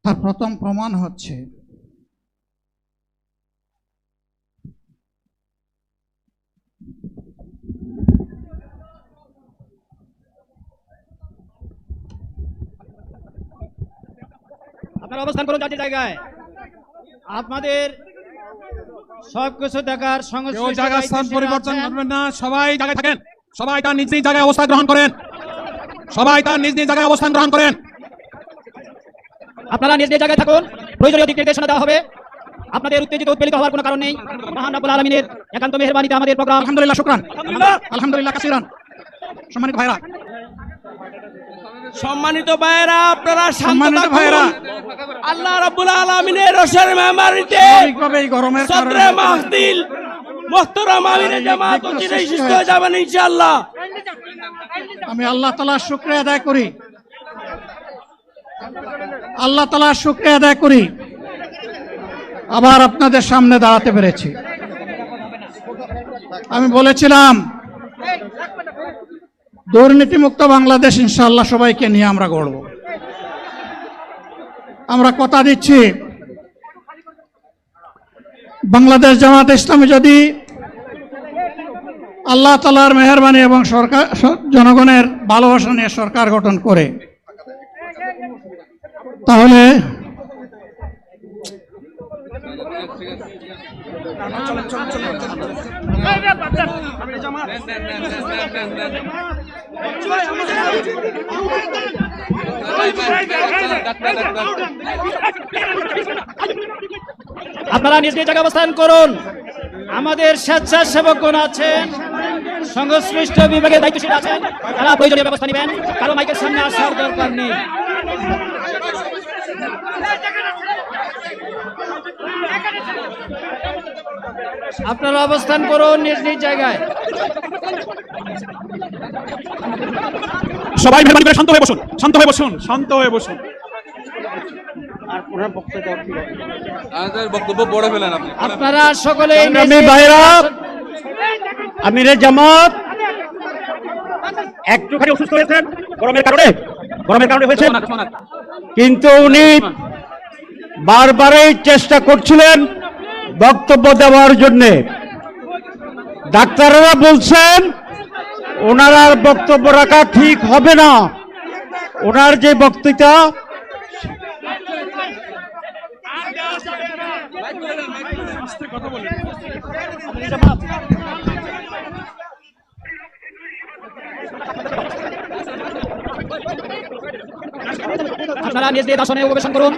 তার প্রথম প্রমাণ হচ্ছে আপনারা অবস্থান করুন যার জায়গায়। আপনাদের সবকিছু দেখার কেউ জায়গা স্থান পরিবর্তন করবেন না, সবাই জায়গায় থাকেন। সবাই তার নিজ নিজ জায়গায় অবস্থান গ্রহণ করেন। সবাই তার নিজ নিজ জায়গায় অবস্থান গ্রহণ করেন। আপনারা নিজ নিজ জায়গায় থাকুন, প্রয়োজনীয় দিক নির্দেশনা দেওয়া হবে। আপনাদের উত্তেজিত উৎপীড়িত হওয়ার কোনো কারণ নেই। মহান রব্বুল আলামিনের একান্ত মেহেরবানিতে আমাদের প্রোগ্রাম। আলহামদুলিল্লাহ, শুকরান, আলহামদুলিল্লাহ কাসিরান। সম্মানিত ভাইরা, সম্মানিত ভাইরা, আপনারা সম্মানিত ভাইরা, আল্লাহ রাব্বুল আলামিনের রসের মেহমানিতে স্বাভাবিকভাবে এই গরমের সদরে মাহফিল মুহতারাম আমিরে জামাত চিরাই সুস্থ হয়ে যাবেন ইনশাআল্লাহ। আমি আল্লাহ তাআলার শুকরিয়া আদায় করি, আল্লাহ তাআলার শুকরিয়া আদায় করি আবার আপনাদের সামনে দাঁড়াতে পেরেছি। আমি বলেছিলাম দুর্নীতিমুক্ত বাংলাদেশ ইনশাআল্লাহ সবাইকে নিয়ে আমরা গড়ব। আমরা কথা দিচ্ছি, বাংলাদেশ জামাত ইসলামী যদি আল্লাহ তাআলার মেহেরবানি এবং সরকার জনগণের ভালোবাসা নিয়ে সরকার গঠন করে, তাহলে আপনারা নিজ নিজ জায়গায় অবস্থান করুন। আমাদের স্বেচ্ছাসেবকগণ আছেন, সংশ্লিষ্ট বিভাগের দায়িত্বশীল আছেন, তারা প্রয়োজনীয় ব্যবস্থা নেবেন। কারো মাইকের সামনে আসার দরকার নেই। আপনারা অবস্থান করুন নিজ নিজ জায়গায়। সবাই মেহরবানি করে শান্ত হয়ে বসুন, শান্ত হয়ে বসুন, শান্ত হয়ে বসুন। বক্তব্য পড়ে ফেলেন আপনি। আপনারা সকলে ভাইরা, আমিরে জামাত একটুখানি অসুস্থ হয়েছেন গরমের কারণে হয়েছে, কিন্তু উনি বারবারই চেষ্টা করছিলেন বক্তব্য দেওয়ার জন্য। ডাক্তাররা বলছেন ওনার আর বক্তব্য রাখা ঠিক হবে না। ওনার যে বক্তৃতা আপনারা নিজ নিজ আসনে উপবেশন করুন।